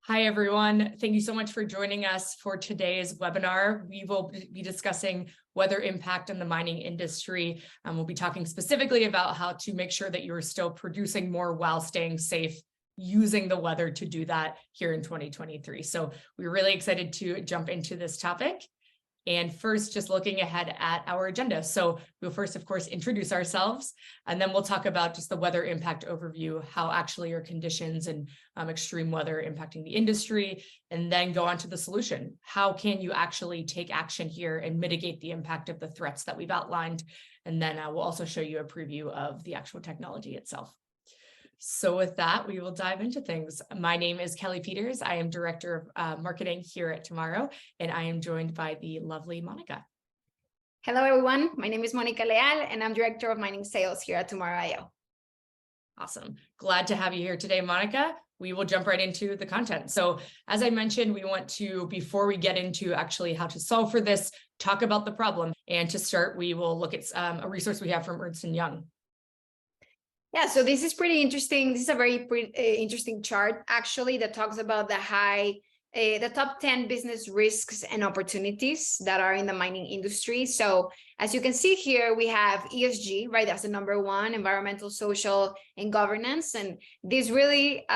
Hi, everyone. Thank you so much for joining us for today's webinar. We will be discussing weather impact on the mining industry. We'll be talking specifically about how to make sure that you're still producing more while staying safe, using the weather to do that here in 2023. So we're really excited to jump into this topic. And first, just looking ahead at our agenda. So we'll first, of course, introduce ourselves, and then we'll talk about just the weather impact overview, how actually are conditions and extreme weather impacting the industry, and then go on to the solution. How can you actually take action here and mitigate the impact of the threats that we've outlined? And then we'll also show you a preview of the actual technology itself. So with that, we will dive into things. My name is Kelly Peters. I am Director of Marketing here at Tomorrow, and I am joined by the lovely Monica. Hello, everyone. My name is Monica Leal, and I'm Director of Mining Sales here at Tomorrow.io. Awesome. Glad to have you here today, Monica. We will jump right into the content. So as I mentioned, we want to, before we get into actually how to solve for this, talk about the problem. And to start, we will look at a resource we have from Ernst & Young. Yeah, so this is pretty interesting. This is a very interesting chart, actually, that talks about the top 10 business risks and opportunities that are in the mining industry. So as you can see here, we have ESG, right? That's the number one, environmental, social, and governance. And these really,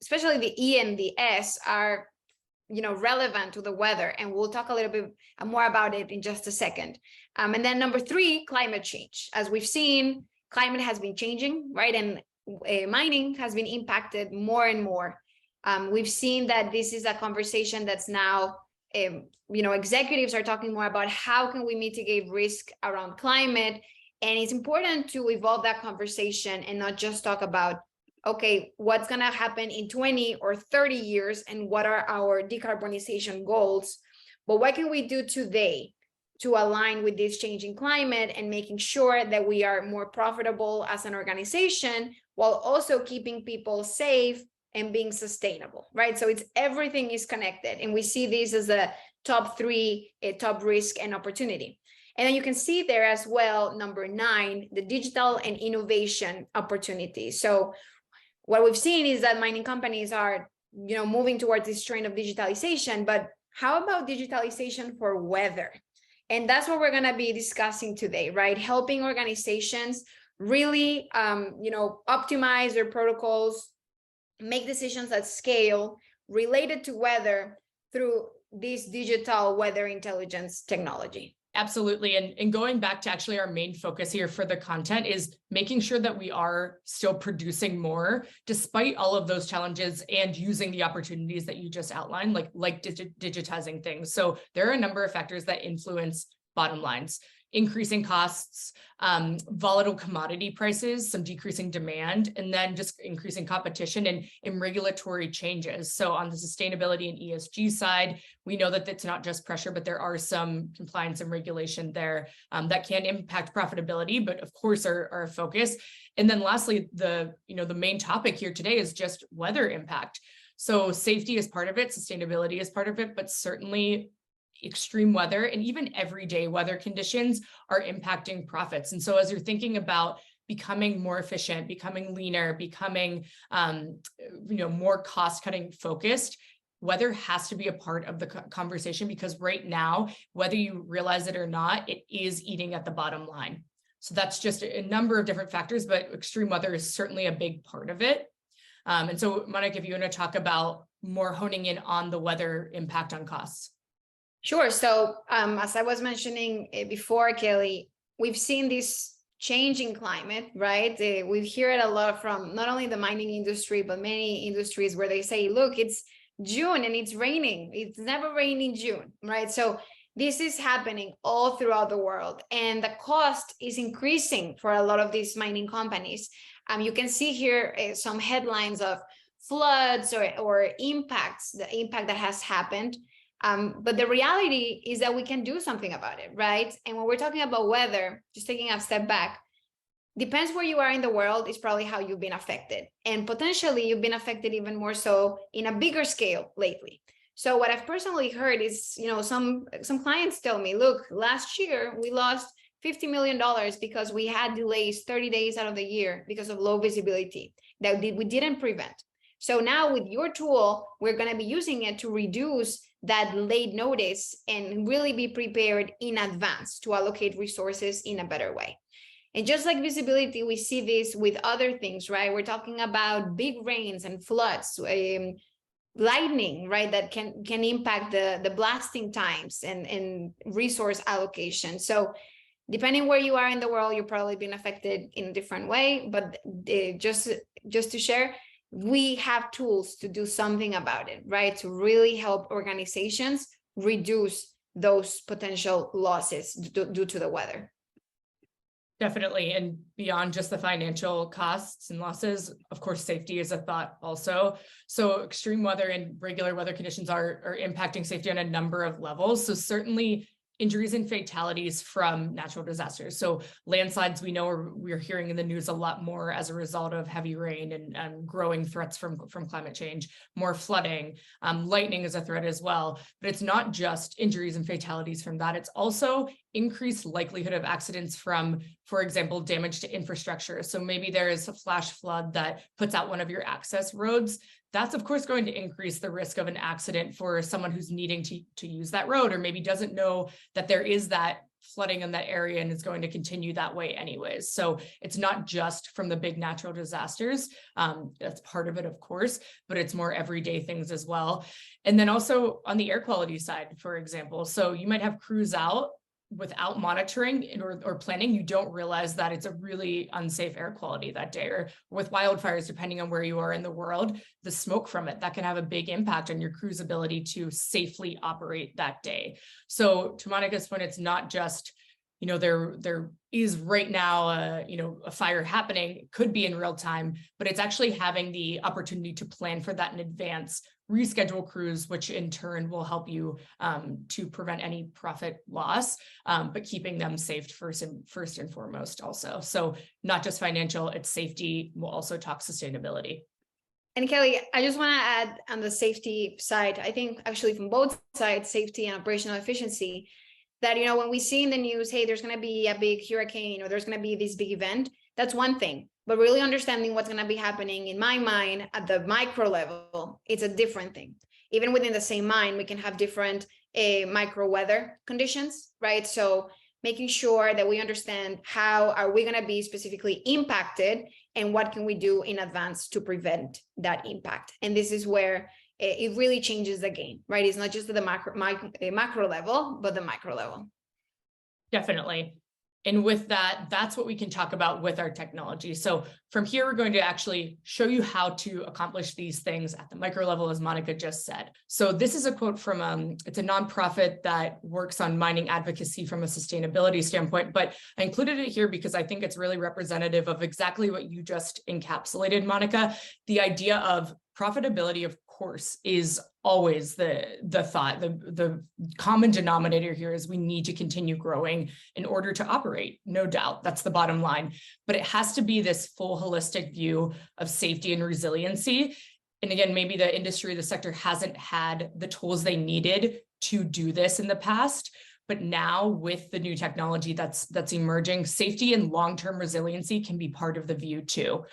especially the E and the S, are relevant to the weather. And we'll talk a little bit more about it in just a second. And then number three, climate change. As we've seen, climate has been changing, right? And mining has been impacted more and more. We've seen that this is a conversation that's now, executives are talking more about how can we mitigate risk around climate. And it's important to evolve that conversation and not just talk about, okay, what's going to happen in 20 or 30 years and what are our decarbonization goals, but what can we do today to align with this changing climate and making sure that we are more profitable as an organization while also keeping people safe and being sustainable, right? So everything is connected. And we see this as the top three, top risk and opportunity. And then you can see there as well, number 9, the digital and innovation opportunity. So what we've seen is that mining companies are, moving towards this trend of digitalization, but how about digitalization for weather? And that's what we're going to be discussing today, right? Helping organizations really, optimize their protocols, make decisions at scale related to weather through this digital weather intelligence technology. Absolutely. And going back to actually our main focus here for the content is making sure that we are still producing more despite all of those challenges and using the opportunities that you just outlined, like digitizing things. So there are a number of factors that influence bottom lines: increasing costs, volatile commodity prices, some decreasing demand, and then just increasing competition and regulatory changes. So on the sustainability and ESG side, we know that it's not just pressure, but there are some compliance and regulation there that can impact profitability, but of course are a focus. And then lastly, the main topic here today is just weather impact. So safety is part of it, sustainability is part of it, but certainly extreme weather and even everyday weather conditions are impacting profits. And so as you're thinking about becoming more efficient, becoming leaner, becoming more cost-cutting focused, weather has to be a part of the conversation, because right now, whether you realize it or not, it is eating at the bottom line. So that's just a number of different factors, but extreme weather is certainly a big part of it. And so Monica, if you want to talk about more honing in on the weather impact on costs. Sure. So as I was mentioning before, Kelly, we've seen this change in climate, right? We hear it a lot from not only the mining industry, but many industries where they say, look, it's June and it's raining. It's never rained in June, right? So this is happening all throughout the world, and the cost is increasing for a lot of these mining companies. You can see here some headlines of floods or impacts, the impact that has happened. But the reality is that we can do something about it, right? And when we're talking about weather, just taking a step back, depends where you are in the world is probably how you've been affected. And potentially you've been affected even more so in a bigger scale lately. So what I've personally heard is, some clients tell me, look, last year we lost $50 million because we had delays 30 days out of the year because of low visibility that we didn't prevent. So now with your tool, we're going to be using it to reduce that late notice and really be prepared in advance to allocate resources in a better way. And just like visibility, we see this with other things, right? We're talking about big rains and floods, lightning, right? That can impact the blasting times and resource allocation. So depending where you are in the world, you're probably being affected in a different way, but just to share, we have tools to do something about it, right? To really help organizations reduce those potential losses due to the weather. Definitely. And beyond just the financial costs and losses, of course, safety is a thought also. So extreme weather and regular weather conditions are impacting safety on a number of levels. So certainly injuries and fatalities from natural disasters. So landslides, we know we're hearing in the news a lot more as a result of heavy rain and growing threats from climate change, more flooding, lightning is a threat as well. But it's not just injuries and fatalities from that. It's also increased likelihood of accidents from, for example, damage to infrastructure. So maybe there is a flash flood that puts out one of your access roads. That's of course going to increase the risk of an accident for someone who's needing to use that road, or maybe doesn't know that there is that flooding in that area and is going to continue that way anyways. So it's not just from the big natural disasters. That's part of it, of course, but it's more everyday things as well. And then also on the air quality side, for example, so you might have crews out without monitoring or planning, you don't realize that it's a really unsafe air quality that day. Or with wildfires, depending on where you are in the world, the smoke from it, that can have a big impact on your crew's ability to safely operate that day. So to Monica's point, it's not just, there is right now a fire happening. It could be in real time, but it's actually having the opportunity to plan for that in advance, reschedule crews, which in turn will help you to prevent any profit loss, but keeping them safe first and foremost also. So not just financial, it's safety. We'll also talk sustainability. And Kelly, I just want to add on the safety side, I think actually from both sides, safety and operational efficiency, that, when we see in the news, hey, there's going to be a big hurricane or there's going to be this big event, that's one thing. But really understanding what's going to be happening in my mind at the micro level, it's a different thing. Even within the same mine, we can have different micro weather conditions, right? So making sure that we understand how are we going to be specifically impacted and what can we do in advance to prevent that impact. And this is where it really changes the game, right? It's not just at the macro level, but the micro level. Definitely. And with that, that's what we can talk about with our technology. So from here, we're going to actually show you how to accomplish these things at the micro level, as Monica just said. So this is a quote from, it's a nonprofit that works on mining advocacy from a sustainability standpoint, but I included it here because I think it's really representative of exactly what you just encapsulated, Monica. The idea of profitability, of course, is always the thought. The common denominator here is we need to continue growing in order to operate, no doubt. That's the bottom line. But it has to be this full holistic view of safety and resiliency. And again, maybe the industry, the sector hasn't had the tools they needed to do this in the past. But now with the new technology that's emerging, safety and long-term resiliency can be part of the view too.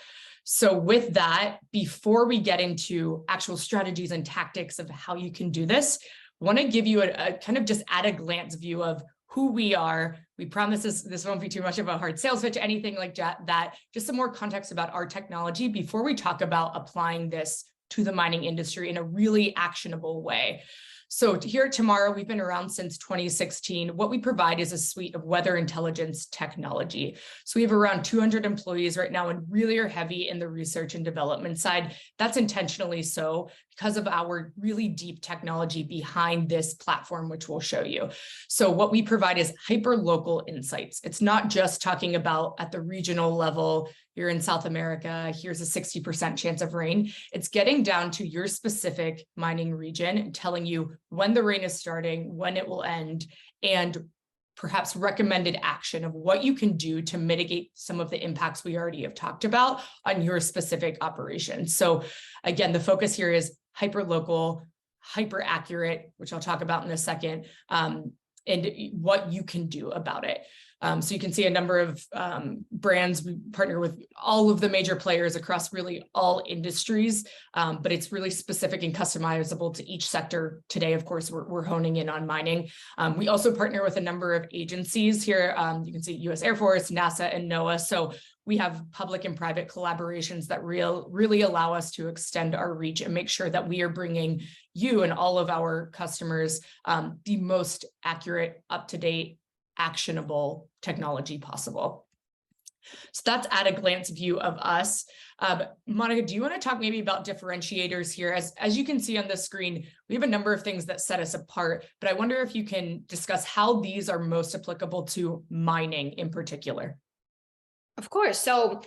So with that, before we get into actual strategies and tactics of how you can do this, I want to give you a kind of just at a glance view of who we are. We promise this won't be too much of a hard sales pitch, anything like that, just some more context about our technology before we talk about applying this to the mining industry in a really actionable way. So here at Tomorrow, we've been around since 2016. What we provide is a suite of weather intelligence technology. So we have around 200 employees right now and really are heavy in the research and development side. That's intentionally so because of our really deep technology behind this platform, which we'll show you. So what we provide is hyper-local insights. It's not just talking about at the regional level, you're in South America, here's a 60% chance of rain. It's getting down to your specific mining region and telling you when the rain is starting, when it will end, and perhaps recommended action of what you can do to mitigate some of the impacts we already have talked about on your specific operation. So again, the focus here is hyper-local, hyper-accurate, which I'll talk about in a second, and what you can do about it. So you can see a number of brands. We partner with all of the major players across really all industries, but it's really specific and customizable to each sector. Today, of course, we're honing in on mining. We also partner with a number of agencies here. You can see US Air Force, NASA, and NOAA. So we have public and private collaborations that really allow us to extend our reach and make sure that we are bringing you and all of our customers the most accurate, up-to-date, actionable technology possible. So that's at a glance view of us. Monica, do you want to talk maybe about differentiators here? As you can see on the screen, we have a number of things that set us apart, but I wonder if you can discuss how these are most applicable to mining in particular. Of course. So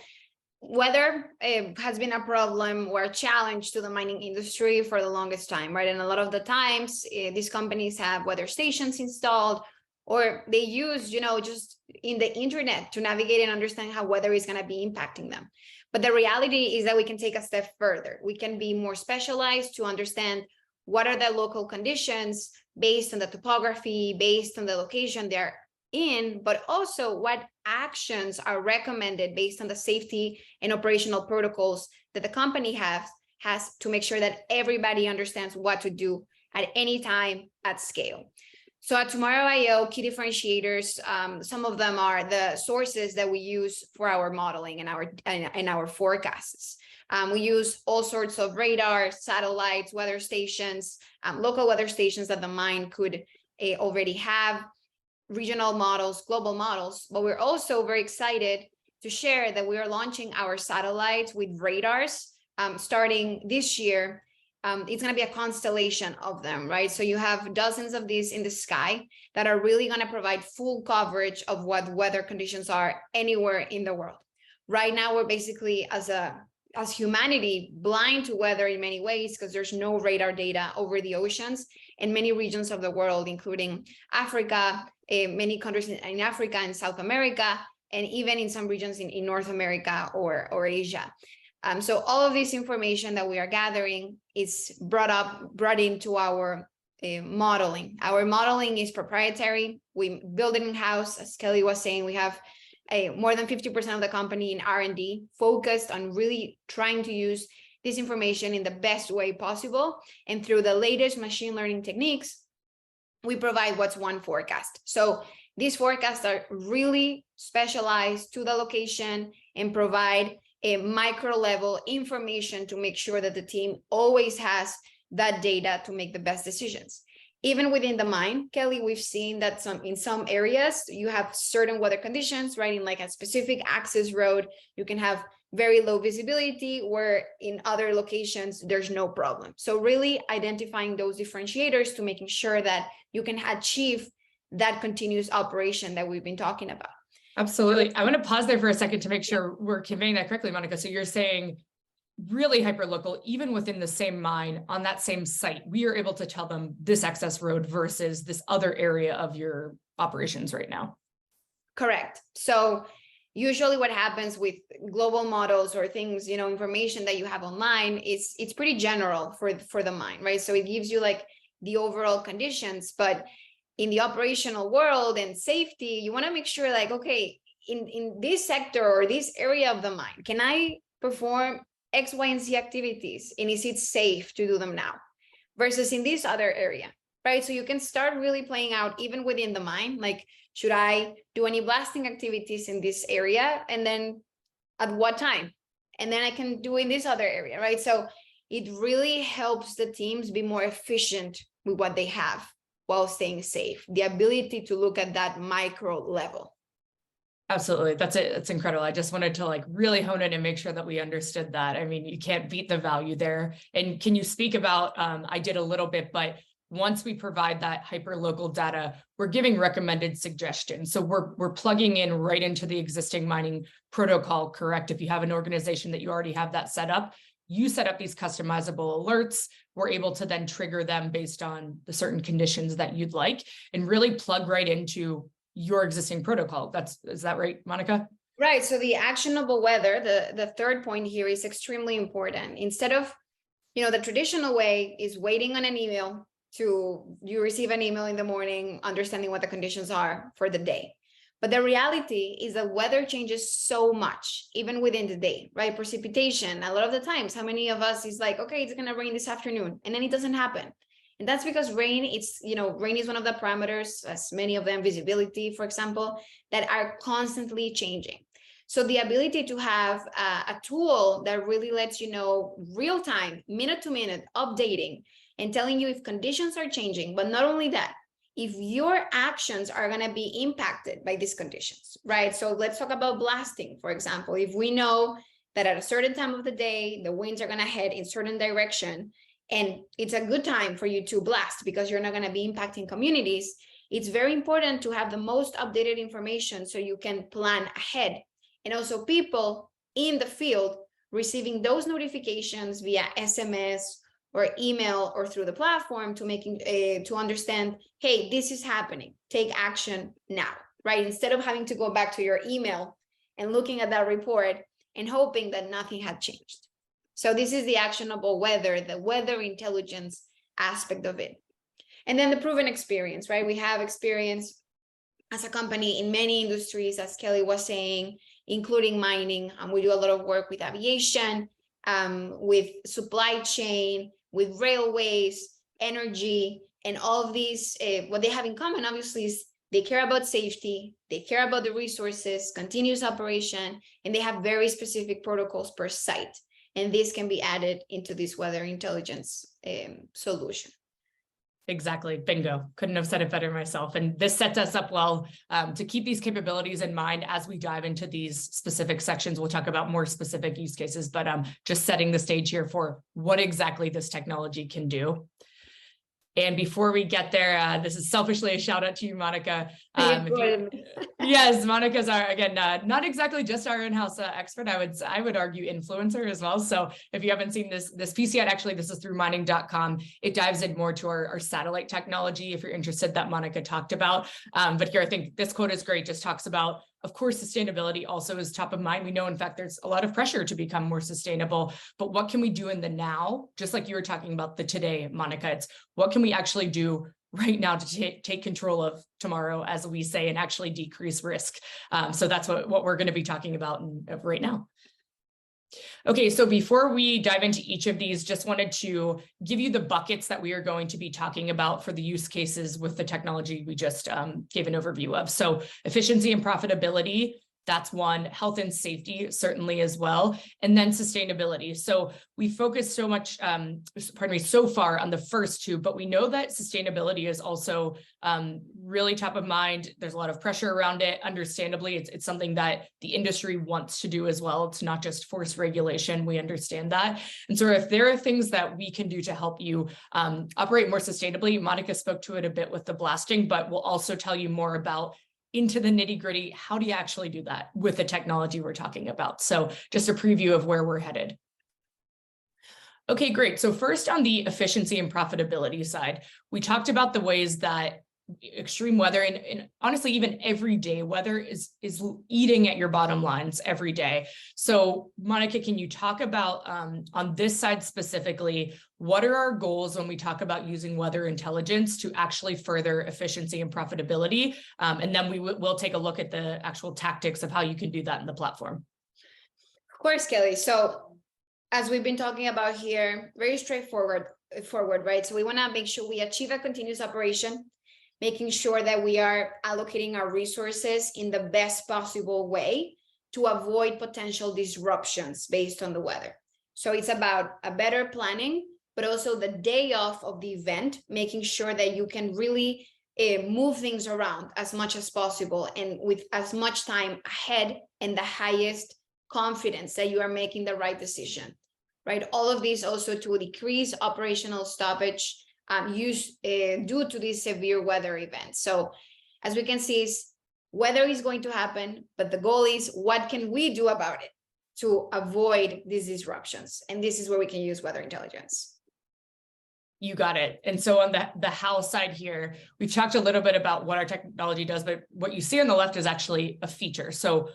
weather has been a problem or a challenge to the mining industry for the longest time, right? And a lot of the times these companies have weather stations installed, or they use, just in the internet to navigate and understand how weather is going to be impacting them. But the reality is that we can take a step further. We can be more specialized to understand what are the local conditions based on the topography, based on the location they're in, but also what actions are recommended based on the safety and operational protocols that the company has to make sure that everybody understands what to do at any time at scale. So at Tomorrow.io, key differentiators, some of them are the sources that we use for our modeling and our forecasts. We use all sorts of radar, satellites, weather stations, local weather stations that the mine could already have, regional models, global models, but we're also very excited to share that we are launching our satellites with radars starting this year. It's going to be a constellation of them, right? So you have dozens of these in the sky that are really going to provide full coverage of what weather conditions are anywhere in the world. Right now, we're basically, as humanity, blind to weather in many ways because there's no radar data over the oceans in many regions of the world, including Africa, many countries in Africa and South America, and even in some regions in North America or Asia. So all of this information that we are gathering is brought into our modeling. Our modeling is proprietary. We build it in-house. As Kelly was saying, we have more than 50% of the company in R&D focused on really trying to use this information in the best way possible. And through the latest machine learning techniques, we provide what's one forecast. So these forecasts are really specialized to the location and provide a micro level information to make sure that the team always has that data to make the best decisions. Even within the mine, Kelly, we've seen that in some areas, you have certain weather conditions, right? In like a specific access road, you can have very low visibility, where in other locations, there's no problem. So really identifying those differentiators to making sure that you can achieve that continuous operation that we've been talking about. Absolutely. I want to pause there for a second to make sure we're conveying that correctly, Monica. So you're saying really hyper-local, even within the same mine, on that same site, we are able to tell them this access road versus this other area of your operations right now. Correct. So usually what happens with global models or things, information that you have online, it's pretty general for the mine, right? So it gives you like the overall conditions, but in the operational world and safety, you want to make sure like, okay, in this sector or this area of the mine, can I perform X, Y, and Z activities? And is it safe to do them now versus in this other area, right? So you can start really playing out even within the mine, like, should I do any blasting activities in this area? And then at what time? And then I can do in this other area, right? So it really helps the teams be more efficient with what they have while staying safe, the ability to look at that micro level. Absolutely. That's it. It's incredible. I just wanted to like really hone in and make sure that we understood that. I mean, you can't beat the value there. And can you speak about, I did a little bit, but once we provide that hyper-local data, we're giving recommended suggestions. So we're plugging in right into the existing mining protocol, correct? If you have an organization that you already have that set up, you set up these customizable alerts. We're able to then trigger them based on the certain conditions that you'd like and really plug right into your existing protocol. Is that right, Monica? Right. So the actionable weather, the third point here is extremely important. Instead of, the traditional way is waiting on an email you receive an email in the morning, understanding what the conditions are for the day. But the reality is that weather changes so much, even within the day, right? Precipitation, a lot of the times, how many of us is like, okay, it's gonna rain this afternoon, and then it doesn't happen. And that's because rain, rain is one of the parameters, as many of them, visibility, for example, that are constantly changing. So the ability to have a tool that really lets you know real time, minute to minute, updating and telling you if conditions are changing, but not only that, if your actions are going to be impacted by these conditions, right? So let's talk about blasting, for example. If we know that at a certain time of the day, the winds are going to head in certain direction, and it's a good time for you to blast because you're not going to be impacting communities, it's very important to have the most updated information so you can plan ahead. And also people in the field receiving those notifications via SMS or email or through the platform to understand, hey, this is happening, take action now, right? Instead of having to go back to your email and looking at that report and hoping that nothing had changed. So this is the actionable weather, the weather intelligence aspect of it. And then the proven experience, right? We have experience as a company in many industries, as Kelly was saying, including mining. We do a lot of work with aviation, with supply chain, with railways, energy, and all of these. What they have in common, obviously, is they care about safety, they care about the resources, continuous operation, and they have very specific protocols per site. And this can be added into this weather intelligence solution. Exactly. Bingo. Couldn't have said it better myself. And this sets us up well to keep these capabilities in mind as we dive into these specific sections. We'll talk about more specific use cases, but just setting the stage here for what exactly this technology can do. And before we get there, this is selfishly a shout out to you, Monica. Yes, Monica's our, again, not exactly just our in-house expert. I would argue influencer as well. So if you haven't seen this piece yet, actually, this is through mining.com. It dives in more to our satellite technology, if you're interested, that Monica talked about. But here, I think this quote is great, just talks about, of course, sustainability also is top of mind. We know, in fact, there's a lot of pressure to become more sustainable, but what can we do in the now? Just like you were talking about the today, Monica, it's what can we actually do right now to take control of tomorrow, as we say, and actually decrease risk. So that's what we're going to be talking about right now. Okay, so before we dive into each of these, just wanted to give you the buckets that we are going to be talking about for the use cases with the technology we just gave an overview of. So efficiency and profitability, that's one. Health and safety, certainly as well. And then sustainability. So we focused so much, so far on the first two, but we know that sustainability is also really top of mind. There's a lot of pressure around it. Understandably, it's something that the industry wants to do as well. It's not just forced regulation. We understand that. And so if there are things that we can do to help you operate more sustainably, Monica spoke to it a bit with the blasting, but we'll also tell you more about into the nitty gritty. How do you actually do that with the technology we're talking about? So just a preview of where we're headed. Okay, great. So first, on the efficiency and profitability side, we talked about the ways that extreme weather and honestly, even everyday weather is eating at your bottom lines every day. So Monica, can you talk about on this side specifically, what are our goals when we talk about using weather intelligence to actually further efficiency and profitability? And then we'll take a look at the actual tactics of how you can do that in the platform. Of course, Kelly. So as we've been talking about here, very straightforward, right? So we want to make sure we achieve a continuous operation, making sure that we are allocating our resources in the best possible way to avoid potential disruptions based on the weather. So it's about a better planning, but also the day off of the event, making sure that you can really move things around as much as possible and with as much time ahead and the highest confidence that you are making the right decision, right? All of these also to decrease operational stoppage due to these severe weather events. So as we can see, weather is going to happen, but the goal is what can we do about it to avoid these disruptions? And this is where we can use weather intelligence. You got it. And so on the how side here, we've talked a little bit about what our technology does, but what you see on the left is actually a feature. So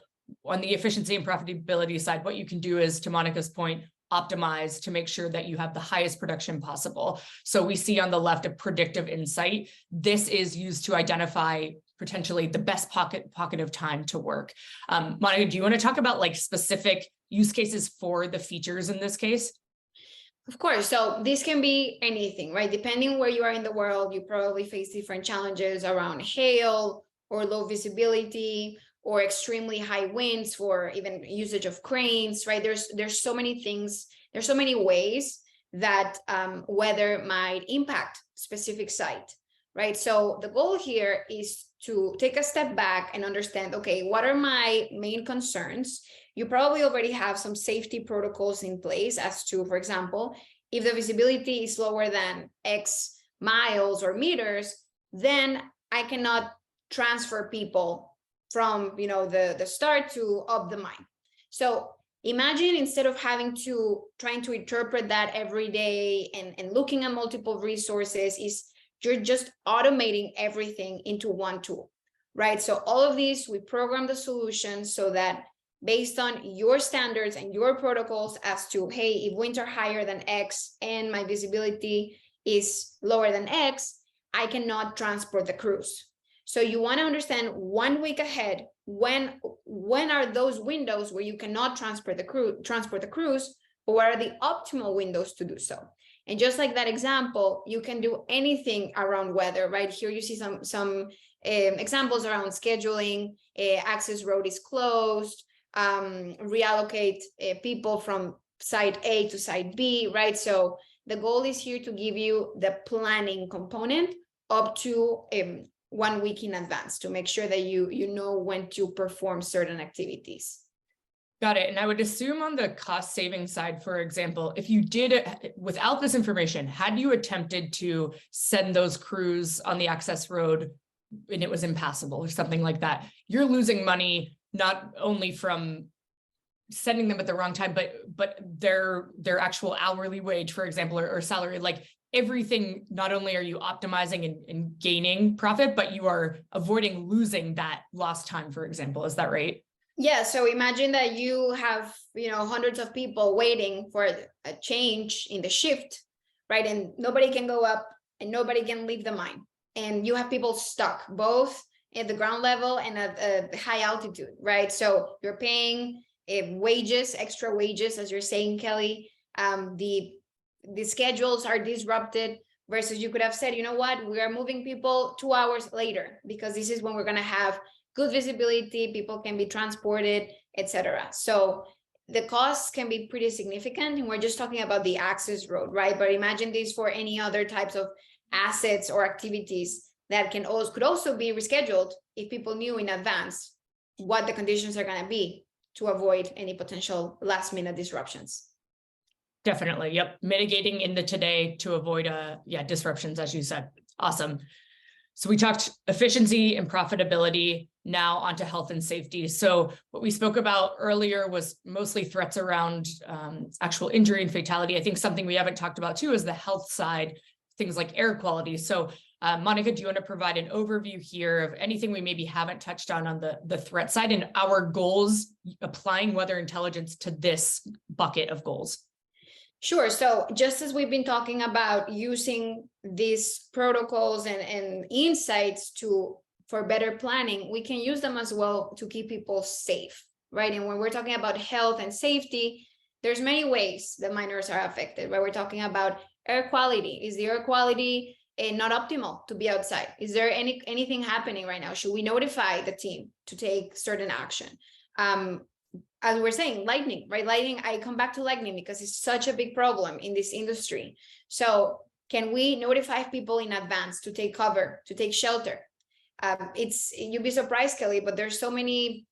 on the efficiency and profitability side, what you can do is, to Monica's point, optimize to make sure that you have the highest production possible. So we see on the left a predictive insight. This is used to identify potentially the best pocket of time to work. Monica, do you want to talk about like specific use cases for the features in this case? Of course. So this can be anything, right? Depending where you are in the world, you probably face different challenges around hail or low visibility or extremely high winds for even usage of cranes, right? There's so many things, there's so many ways that weather might impact specific site, right? So the goal here is to take a step back and understand, okay, what are my main concerns? You probably already have some safety protocols in place as to, for example, if the visibility is lower than X miles or meters, then I cannot transfer people from, you know, the start to up the mine. So imagine instead of trying to interpret that every day and looking at multiple resources, is you're just automating everything into one tool, right? So all of these, we program the solution so that based on your standards and your protocols as to, hey, if winds are higher than X and my visibility is lower than X, I cannot transport the crews. So you want to understand 1 week ahead, when are those windows where you cannot transport the crews, or what are the optimal windows to do so? And just like that example, you can do anything around weather, right? Here you see some examples around scheduling, access road is closed, reallocate people from site A to site B, right? So the goal is here to give you the planning component up to 1 week in advance to make sure that you know when to perform certain activities. Got it. And I would assume on the cost saving side, for example, if you did it without this information, had you attempted to send those crews on the access road and it was impassable or something like that, you're losing money, not only from sending them at the wrong time, but their actual hourly wage, for example, or salary, like everything. Not only are you optimizing and gaining profit, but you are avoiding losing that lost time, for example. Is that right? Yeah, so imagine that you have, hundreds of people waiting for a change in the shift, right? And nobody can go up and nobody can leave the mine. And you have people stuck both at the ground level and at high altitude, right? So you're paying wages, extra wages, as you're saying, Kelly. The schedules are disrupted versus you could have said, you know what, we are moving people 2 hours later because this is when we're going to have good visibility, people can be transported, etc. So the costs can be pretty significant, and we're just talking about the access road, right? But imagine this for any other types of assets or activities that could also be rescheduled if people knew in advance what the conditions are going to be to avoid any potential last minute disruptions. Definitely. Yep. Mitigating in the today to avoid disruptions, as you said. Awesome. So we talked efficiency and profitability, now onto health and safety. So what we spoke about earlier was mostly threats around actual injury and fatality. I think something we haven't talked about too is the health side, things like air quality. So Monica, do you want to provide an overview here of anything we maybe haven't touched on the threat side and our goals, applying weather intelligence to this bucket of goals? Sure. So just as we've been talking about using these protocols and insights for better planning, we can use them as well to keep people safe, right? And when we're talking about health and safety, there's many ways that miners are affected, right? We're talking about air quality. Is the air quality not optimal to be outside? Is there anything happening right now? Should we notify the team to take certain action? As we're saying, lightning, right? Lightning, I come back to lightning because it's such a big problem in this industry. So can we notify people in advance to take cover, to take shelter? You'd be surprised, Kelly, but there's so many,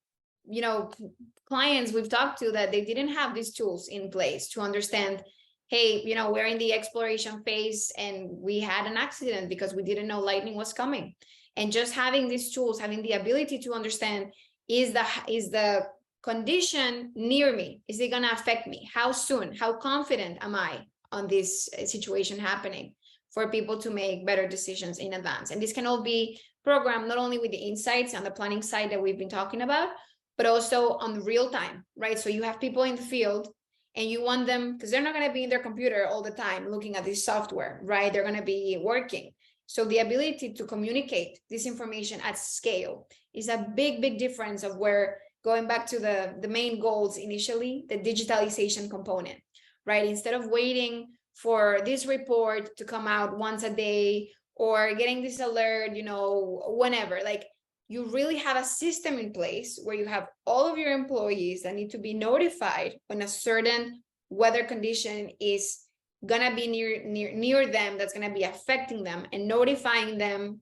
clients we've talked to that they didn't have these tools in place to understand, hey, we're in the exploration phase and we had an accident because we didn't know lightning was coming. And just having these tools, having the ability to understand, is the condition near me, is it going to affect me? How soon? How confident am I on this situation happening, for people to make better decisions in advance? And this can all be programmed not only with the insights on the planning side that we've been talking about, but also on real time, right? So you have people in the field and you want them, because they're not going to be in their computer all the time looking at this software, right? They're going to be working. So the ability to communicate this information at scale is a big difference of where, going back to the main goals initially, the digitalization component, right? Instead of waiting for this report to come out once a day or getting this alert, whenever, like, you really have a system in place where you have all of your employees that need to be notified when a certain weather condition is gonna be near them, that's gonna be affecting them, and notifying them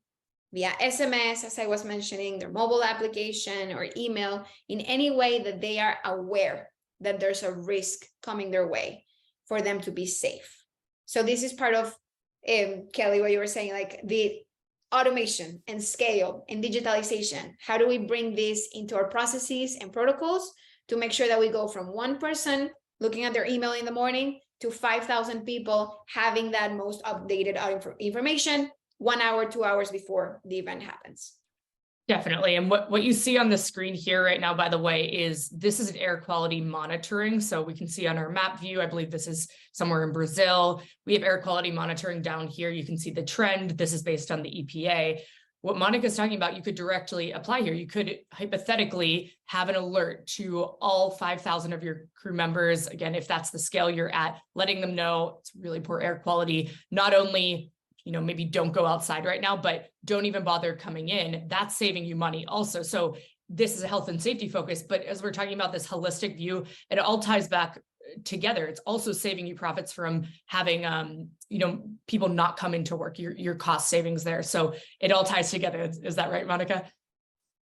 via SMS, as I was mentioning, their mobile application or email, in any way that they are aware that there's a risk coming their way for them to be safe. So this is part of, Kelly, what you were saying, like the automation and scale and digitalization. How do we bring this into our processes and protocols to make sure that we go from one person looking at their email in the morning to 5,000 people having that most updated information 1 hour, 2 hours before the event happens? Definitely. And what you see on the screen here right now, by the way, is this is an air quality monitoring. So we can see on our map view, I believe this is somewhere in Brazil. We have air quality monitoring down here. You can see the trend. This is based on the EPA. What Monica's talking about, you could directly apply here. You could hypothetically have an alert to all 5,000 of your crew members. Again, if that's the scale you're at, letting them know it's really poor air quality. Not only, maybe don't go outside right now, but don't even bother coming in. That's saving you money also. So this is a health and safety focus, but as we're talking about this holistic view, it all ties back together. It's also saving you profits from having, people not come into work, your cost savings there. So it all ties together. Is that right, Monica?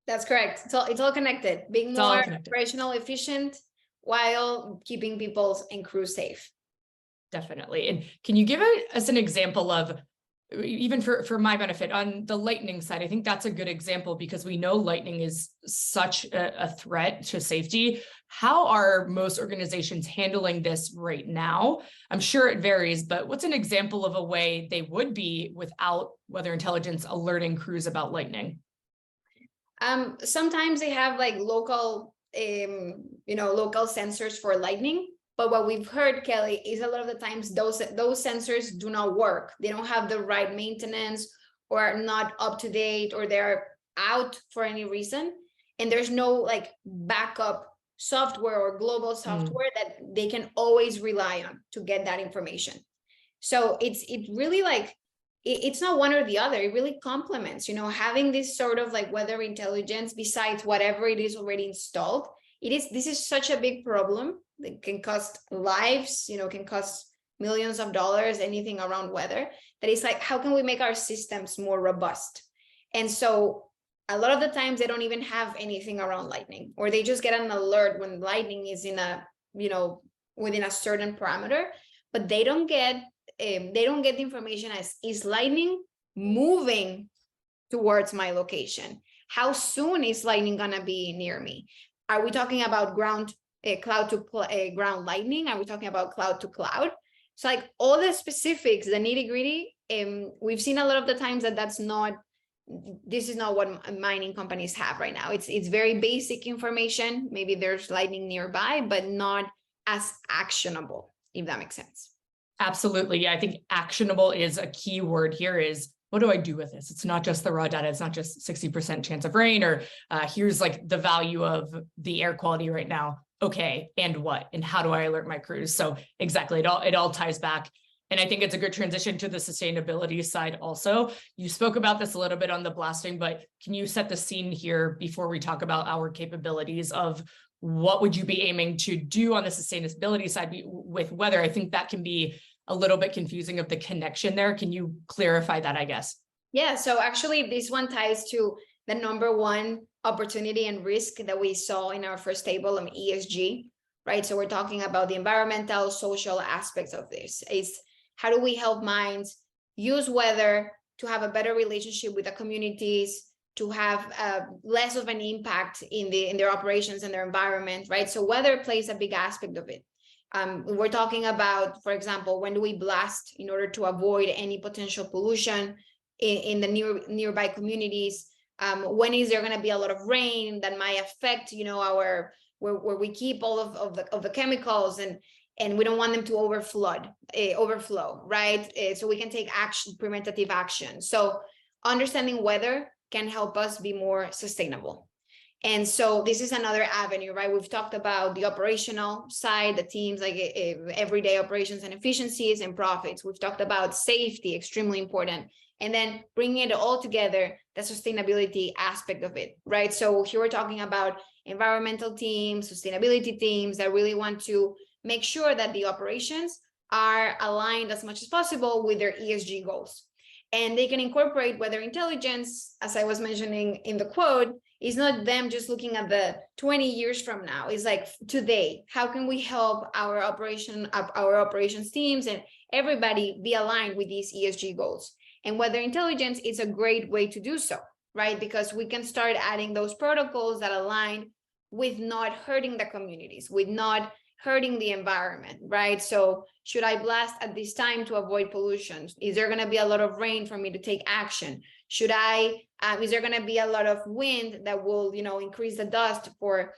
That's correct. It's all connected. Being more operational efficient while keeping people and crew safe. Definitely. And can you give us an example of, even for my benefit, on the lightning side? I think that's a good example because we know lightning is such a threat to safety. How are most organizations handling this right now? I'm sure it varies, but what's an example of a way they would be without weather intelligence alerting crews about lightning? Sometimes they have like local sensors for lightning. But what we've heard, Kelly, is a lot of the times those sensors do not work. They don't have the right maintenance, or are not up to date, or they're out for any reason. And there's no like backup software or global software that they can always rely on to get that information. So it's really like, it's not one or the other. It really complements, having this sort of like weather intelligence besides whatever it is already installed. This is such a big problem. It can cost lives, can cost millions of dollars, anything around weather, that is like, how can we make our systems more robust? And so a lot of the times they don't even have anything around lightning, or they just get an alert when lightning is in a, within a certain parameter, but they don't get the information as, is lightning moving towards my location? How soon is lightning gonna be near me? Are we talking about cloud to ground lightning? Are we talking about cloud to cloud? So like all the specifics, the nitty gritty, we've seen a lot of the times that this is not what mining companies have right now. It's very basic information. Maybe there's lightning nearby, but not as actionable, if that makes sense. Absolutely. Yeah, I think actionable is a key word here. Is what do I do with this? It's not just the raw data. It's not just 60% chance of rain, or here's like the value of the air quality right now. Okay, and what? And how do I alert my crews? So exactly, it all ties back. And I think it's a good transition to the sustainability side also. You spoke about this a little bit on the blasting, but can you set the scene here before we talk about our capabilities of what would you be aiming to do on the sustainability side with weather? I think that can be a little bit confusing of the connection there. Can you clarify that, I guess? Yeah, so actually this one ties to the number one opportunity and risk that we saw in our first table on ESG, right? So we're talking about the environmental, social aspects of this. Is how do we help mines use weather to have a better relationship with the communities, to have less of an impact in their operations and their environment, right? So weather plays a big aspect of it. We're talking about, for example, when do we blast in order to avoid any potential pollution in the nearby communities? When is there going to be a lot of rain that might affect, our where we keep all of the chemicals, and we don't want them to overflow, right? So we can take preventative action. So understanding weather can help us be more sustainable. And so this is another avenue, right? We've talked about the operational side, the teams, like everyday operations and efficiencies and profits. We've talked about safety, extremely important. And then bringing it all together, the sustainability aspect of it, right? So here we're talking about environmental teams, sustainability teams that really want to make sure that the operations are aligned as much as possible with their ESG goals. And they can incorporate weather intelligence, as I was mentioning in the quote. It's not them just looking at the 20 years from now. It's like today, how can we help our operations teams and everybody be aligned with these ESG goals? And weather intelligence is a great way to do so, right? Because we can start adding those protocols that align with not hurting the communities, with not hurting the environment, right? So should I blast at this time to avoid pollution? Is there going to be a lot of rain for me to take action? Should I, is there going to be a lot of wind that will, increase the dust for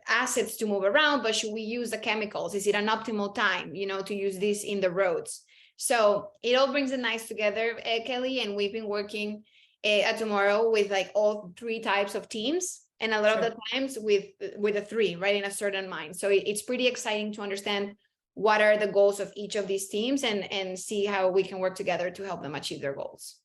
assets to move around, but should we use the chemicals? Is it an optimal time, to use this in the roads? So it all brings it nice together, Kelly, and we've been working at Tomorrow with like all three types of teams. And a lot of the times with the three, right, in a certain mind. So it's pretty exciting to understand what are the goals of each of these teams and see how we can work together to help them achieve their goals.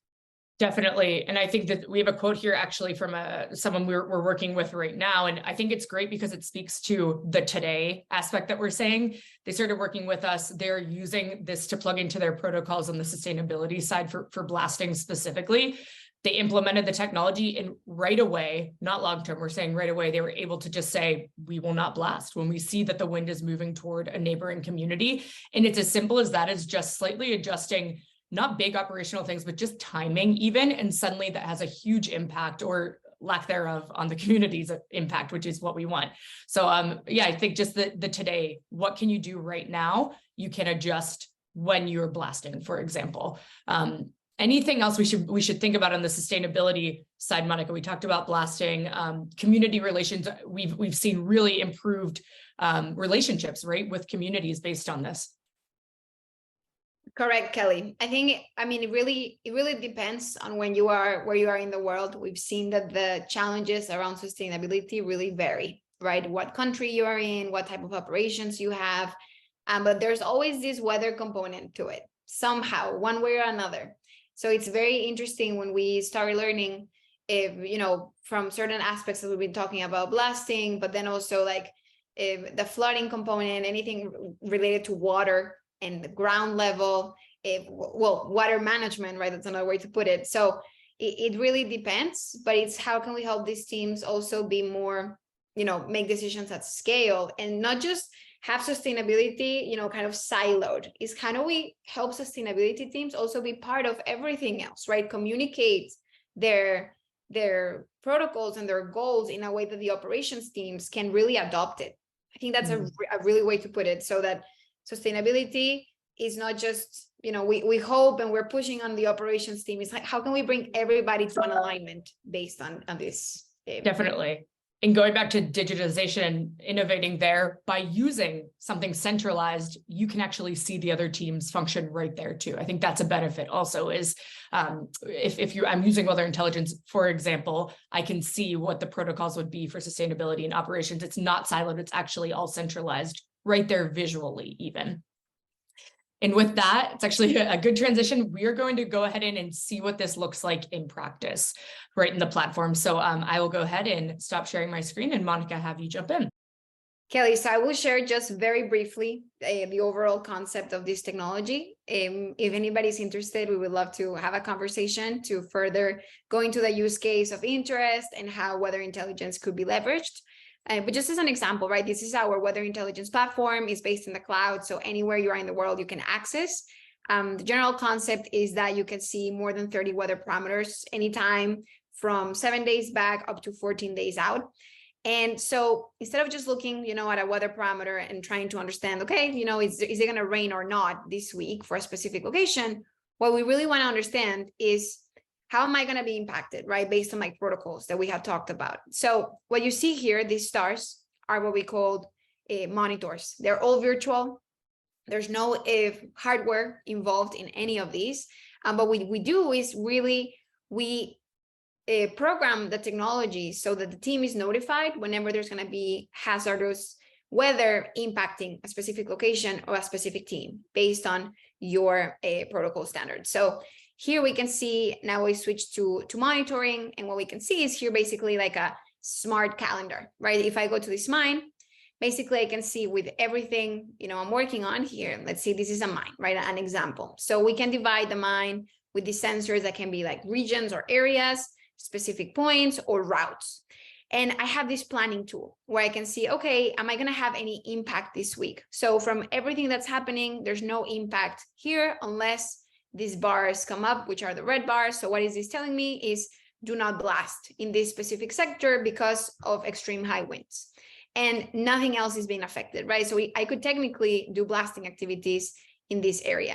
Definitely. And I think that we have a quote here actually from someone we're working with right now. And I think it's great because it speaks to the today aspect that we're saying. They started working with us. They're using this to plug into their protocols on the sustainability side for blasting specifically. They implemented the technology and right away, not long-term, we're saying right away, they were able to just say, we will not blast when we see that the wind is moving toward a neighboring community. And it's as simple as that, is just slightly adjusting, not big operational things, but just timing even. And suddenly that has a huge impact or lack thereof on the community's impact, which is what we want. So yeah, I think just the today, what can you do right now? You can adjust when you're blasting, for example. Anything else we should think about on the sustainability side, Monica? We talked about blasting, community relations. We've seen really improved relationships, right, with communities based on this. Correct, Kelly. It really depends on where you are in the world. We've seen that the challenges around sustainability really vary, right? What country you are in, what type of operations you have, but there's always this weather component to it somehow, one way or another. So it's very interesting when we start learning, from certain aspects that we've been talking about blasting, but then also like the flooding component, anything related to water and the ground level, water management, right? That's another way to put it. So it really depends, but it's how can we help these teams also be more, make decisions at scale and not just have sustainability, kind of siloed. It's kind of, we help sustainability teams also be part of everything else, right? Communicate their protocols and their goals in a way that the operations teams can really adopt it. I think that's a really way to put it, so that sustainability is not just, we hope and we're pushing on the operations team. It's like, how can we bring everybody to an alignment based on this? Definitely. And going back to digitization and innovating there, by using something centralized, you can actually see the other teams function right there too. I think that's a benefit also is if I'm using weather intelligence, for example, I can see what the protocols would be for sustainability and operations. It's not siloed, it's actually all centralized right there visually even. And with that, it's actually a good transition. We are going to go ahead and see what this looks like in practice, right in the platform. So I will go ahead and stop sharing my screen and Monica, have you jump in. Kelly, so I will share just very briefly the overall concept of this technology. If anybody's interested, we would love to have a conversation to further go into the use case of interest and how weather intelligence could be leveraged. But just as an example, right, this is our weather intelligence platform. It's based in the cloud, so anywhere you are in the world, you can access. The general concept is that you can see more than 30 weather parameters anytime from 7 days back up to 14 days out. And so instead of just looking, at a weather parameter and trying to understand, okay, is it going to rain or not this week for a specific location? What we really want to understand is, how am I going to be impacted, right? Based on my protocols that we have talked about. So what you see here, these stars are what we call monitors. They're all virtual. There's no hardware involved in any of these. But what we do is really, we program the technology so that the team is notified whenever there's going to be hazardous weather impacting a specific location or a specific team based on your protocol standards. So here we can see, now we switch to monitoring, and what we can see is here basically like a smart calendar, right? If I go to this mine, basically I can see with everything, I'm working on here. Let's see, this is a mine, right? An example. So we can divide the mine with these sensors that can be like regions or areas, specific points or routes. And I have this planning tool where I can see, okay, am I going to have any impact this week? So from everything that's happening, there's no impact here unless these bars come up, which are the red bars. So what is this telling me is do not blast in this specific sector because of extreme high winds. And nothing else is being affected, right? So I could technically do blasting activities in this area.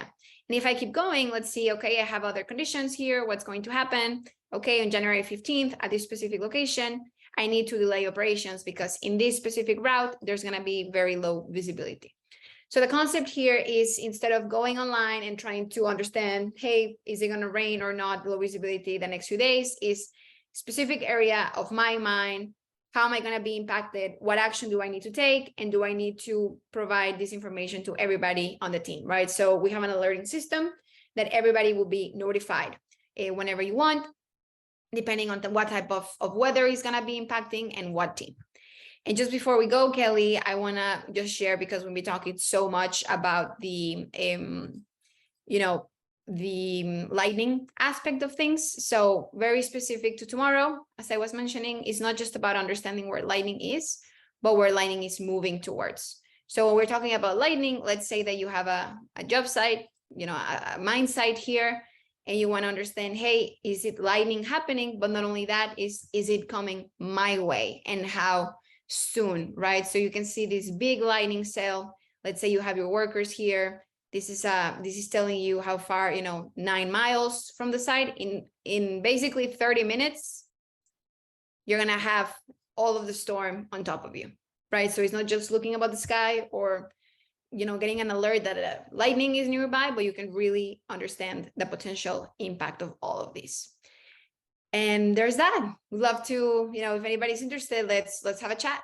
And if I keep going, let's see, okay, I have other conditions here. What's going to happen? Okay, on January 15th at this specific location, I need to delay operations because in this specific route, there's going to be very low visibility. So the concept here is, instead of going online and trying to understand, hey, is it going to rain or not, low visibility the next few days, is specific area of my mine. How am I going to be impacted? What action do I need to take? And do I need to provide this information to everybody on the team, right? So we have an alerting system that everybody will be notified whenever you want, depending on what type of weather is going to be impacting and what team. And just before we go, Kelly, I want to just share, because we'll be talking so much about the, the lightning aspect of things. So very specific to tomorrow, as I was mentioning, it's not just about understanding where lightning is, but where lightning is moving towards. So when we're talking about lightning, let's say that you have a job site, a mine site here, and you want to understand, hey, is it lightning happening? But not only that, is it coming my way, and how soon, right? So you can see this big lightning cell. Let's say you have your workers here. This is telling you how far, 9 miles from the site. In basically 30 minutes, you're gonna have all of the storm on top of you, right? So it's not just looking about the sky or getting an alert that lightning is nearby, but you can really understand the potential impact of all of these. And there's that. We'd love to, if anybody's interested, let's have a chat.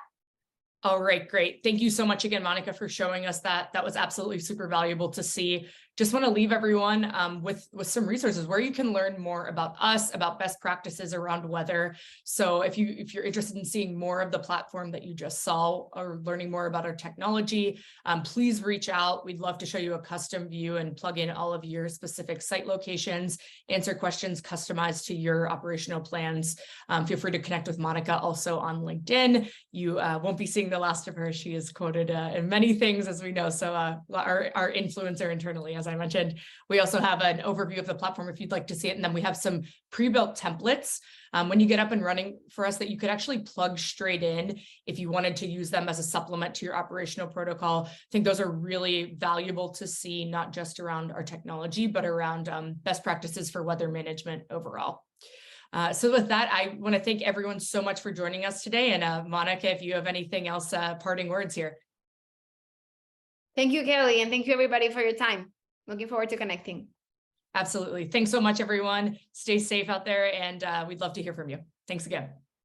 All right, great. Thank you so much again, Monica, for showing us that. That was absolutely super valuable to see. Just want to leave everyone with some resources where you can learn more about us, about best practices around weather. So if you're interested in seeing more of the platform that you just saw, or learning more about our technology, please reach out. We'd love to show you a custom view and plug in all of your specific site locations, answer questions customized to your operational plans. Feel free to connect with Monica also on LinkedIn. You won't be seeing the last of her. She is quoted in many things, as we know. So our influencer internally, as I mentioned. We also have an overview of the platform if you'd like to see it. And then we have some pre-built templates when you get up and running for us that you could actually plug straight in if you wanted to use them as a supplement to your operational protocol. I think those are really valuable to see, not just around our technology, but around best practices for weather management overall. So with that, I want to thank everyone so much for joining us today. And Monica, if you have anything else, parting words here. Thank you, Kelly. And thank you, everybody, for your time. Looking forward to connecting. Absolutely. Thanks so much, everyone. Stay safe out there, and we'd love to hear from you. Thanks again.